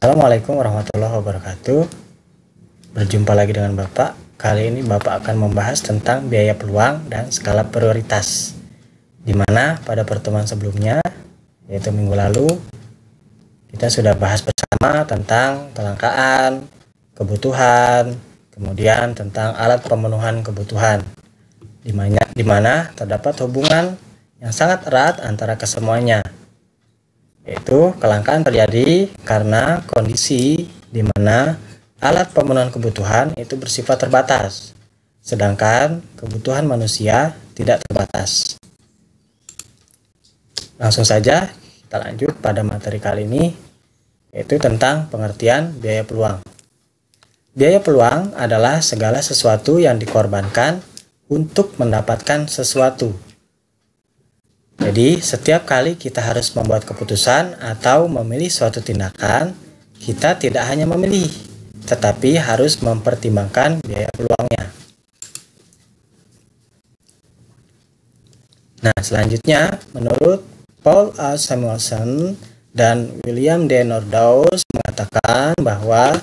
Assalamualaikum warahmatullahi wabarakatuh. Berjumpa lagi dengan Bapak. Kali ini Bapak akan membahas tentang biaya peluang dan skala prioritas, di mana pada pertemuan sebelumnya, yaitu minggu lalu, kita sudah bahas bersama tentang kelangkaan, kebutuhan, kemudian tentang alat pemenuhan kebutuhan, di mana terdapat hubungan yang sangat erat antara kesemuanya, yaitu kelangkaan terjadi karena kondisi di mana alat pemenuhan kebutuhan itu bersifat terbatas, sedangkan kebutuhan manusia tidak terbatas. Langsung saja kita lanjut pada materi kali ini, yaitu tentang pengertian biaya peluang. Biaya peluang adalah segala sesuatu yang dikorbankan untuk mendapatkan sesuatu. Jadi, setiap kali kita harus membuat keputusan atau memilih suatu tindakan, kita tidak hanya memilih, tetapi harus mempertimbangkan biaya peluangnya. Nah, selanjutnya, menurut Paul A. Samuelson dan William D. Nordhaus mengatakan bahwa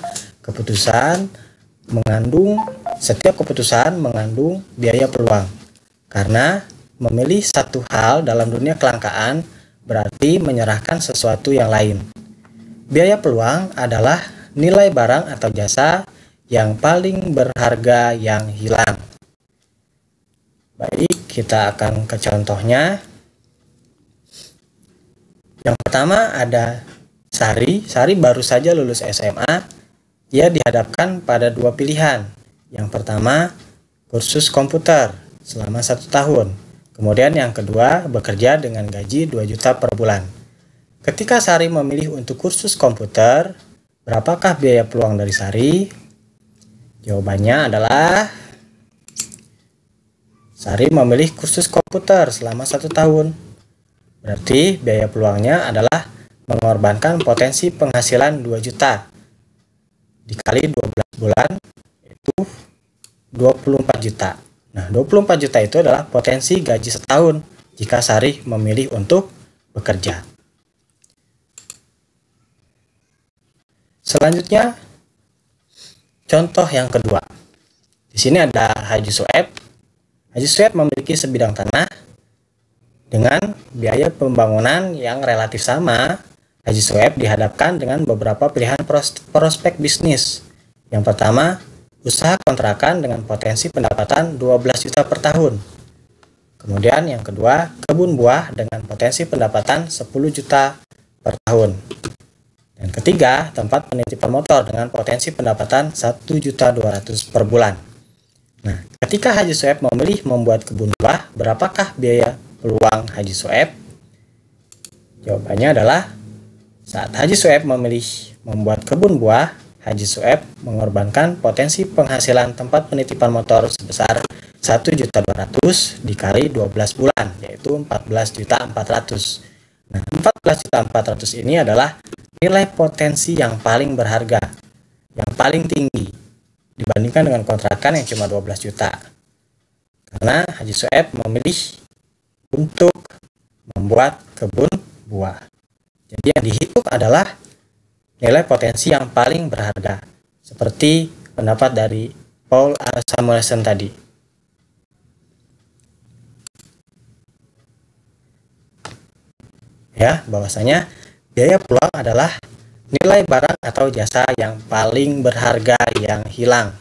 setiap keputusan mengandung biaya peluang, karena memilih satu hal dalam dunia kelangkaan berarti menyerahkan sesuatu yang lain. Biaya peluang adalah nilai barang atau jasa yang paling berharga yang hilang. Baik, kita akan ke contohnya. Yang pertama ada Sari. Sari baru saja lulus SMA. Ia dihadapkan pada dua pilihan. Yang pertama, kursus komputer selama 1 tahun. Kemudian yang kedua, bekerja dengan gaji 2 juta per bulan. Ketika Sari memilih untuk kursus komputer, berapakah biaya peluang dari Sari? Jawabannya adalah Sari memilih kursus komputer selama 1 tahun. Berarti biaya peluangnya adalah mengorbankan potensi penghasilan 2 juta dikali 12 bulan, itu 24 juta. Nah, 24 juta itu adalah potensi gaji setahun jika Sari memilih untuk bekerja. Selanjutnya, contoh yang kedua. Di sini ada Haji Sueb. Haji Sueb memiliki sebidang tanah dengan biaya pembangunan yang relatif sama. Haji Sueb dihadapkan dengan beberapa pilihan prospek bisnis. Yang pertama, usaha kontrakan dengan potensi pendapatan 12 juta per tahun. Kemudian yang kedua, kebun buah dengan potensi pendapatan 10 juta per tahun. Dan ketiga, tempat penitipan motor dengan potensi pendapatan 1.200.000 per bulan. Nah, ketika Haji Sueb memilih membuat kebun buah, berapakah biaya peluang Haji Sueb? Jawabannya adalah saat Haji Sueb memilih membuat kebun buah, Haji Sueb mengorbankan potensi penghasilan tempat penitipan motor sebesar 1.200.000 dikali 12 bulan, yaitu 14.400.000. Nah, 14.400.000 ini adalah nilai potensi yang paling berharga, yang paling tinggi dibandingkan dengan kontrakan yang cuma 12 juta. Karena Haji Sueb memilih untuk membuat kebun buah. Jadi yang dihitung adalah nilai potensi yang paling berharga, seperti pendapat dari Paul A. Samuelson tadi. Ya, bahwasanya biaya peluang adalah nilai barang atau jasa yang paling berharga yang hilang.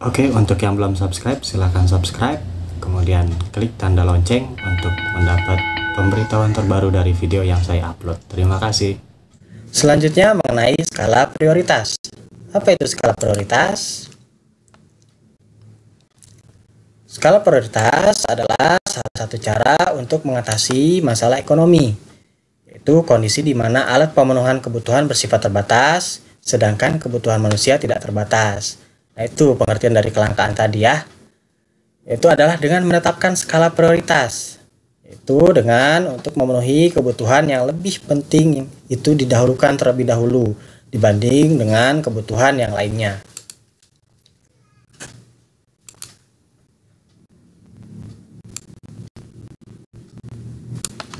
Oke, untuk yang belum subscribe, silahkan subscribe. Kemudian klik tanda lonceng untuk mendapat pemberitahuan terbaru dari video yang saya upload. Terima kasih. Selanjutnya mengenai skala prioritas. Apa itu skala prioritas? Skala prioritas adalah salah satu cara untuk mengatasi masalah ekonomi, yaitu kondisi di mana alat pemenuhan kebutuhan bersifat terbatas, sedangkan kebutuhan manusia tidak terbatas. Nah, itu pengertian dari kelangkaan tadi ya. Itu adalah dengan menetapkan skala prioritas. Itu dengan untuk memenuhi kebutuhan yang lebih penting itu didahulukan terlebih dahulu dibanding dengan kebutuhan yang lainnya.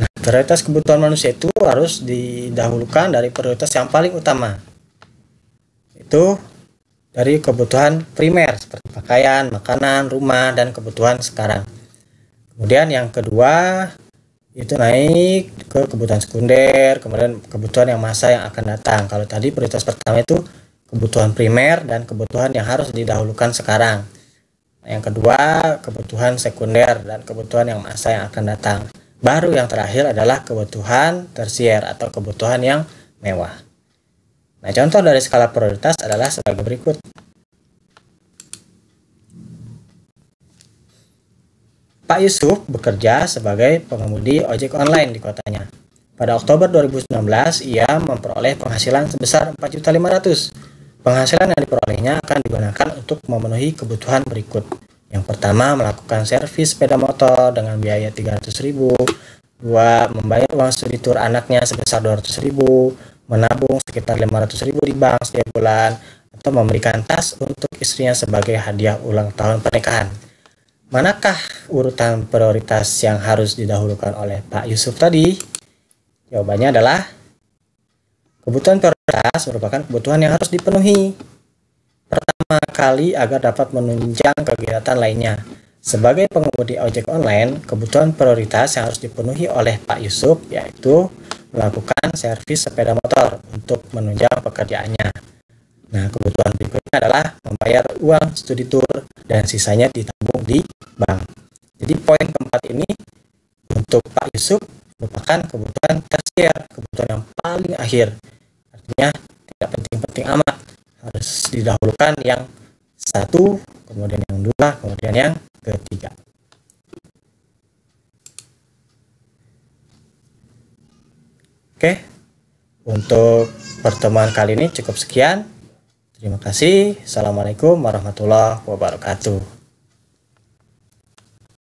Nah, prioritas kebutuhan manusia itu harus didahulukan dari prioritas yang paling utama. yaitu dari kebutuhan primer seperti pakaian, makanan, rumah, dan kebutuhan sekarang. Kemudian yang kedua itu naik ke kebutuhan sekunder, kemudian kebutuhan yang masa yang akan datang. Kalau tadi prioritas pertama itu kebutuhan primer dan kebutuhan yang harus didahulukan sekarang. Yang kedua kebutuhan sekunder dan kebutuhan yang masa yang akan datang. Baru yang terakhir adalah kebutuhan tersier atau kebutuhan yang mewah. Nah, contoh dari skala prioritas adalah sebagai berikut. Pak Yusuf bekerja sebagai pengemudi ojek online di kotanya. Pada Oktober 2019, ia memperoleh penghasilan sebesar 4.500.000. Penghasilan yang diperolehnya akan digunakan untuk memenuhi kebutuhan berikut. Yang pertama, melakukan servis sepeda motor dengan biaya 300.000. Dua, membayar uang studi tur anaknya sebesar 200.000. Menabung sekitar 500.000 di bank setiap bulan, atau memberikan tas untuk istrinya sebagai hadiah ulang tahun pernikahan. Manakah urutan prioritas yang harus didahulukan oleh Pak Yusuf tadi? Jawabannya adalah kebutuhan prioritas merupakan kebutuhan yang harus dipenuhi pertama kali agar dapat menunjang kegiatan lainnya. Sebagai pengemudi ojek online, kebutuhan prioritas yang harus dipenuhi oleh Pak Yusuf yaitu melakukan servis sepeda motor untuk menunjang pekerjaannya. Nah, kebutuhan berikutnya adalah membayar uang studi tur dan sisanya ditabung di bank. Jadi poin keempat ini untuk Pak Yusuf merupakan kebutuhan tersier, kebutuhan yang paling akhir. Artinya tidak penting-penting amat, harus didahulukan yang satu, kemudian yang dua, kemudian yang ketiga. Oke, untuk pertemuan kali ini cukup sekian. Terima kasih. Assalamualaikum warahmatullahi wabarakatuh.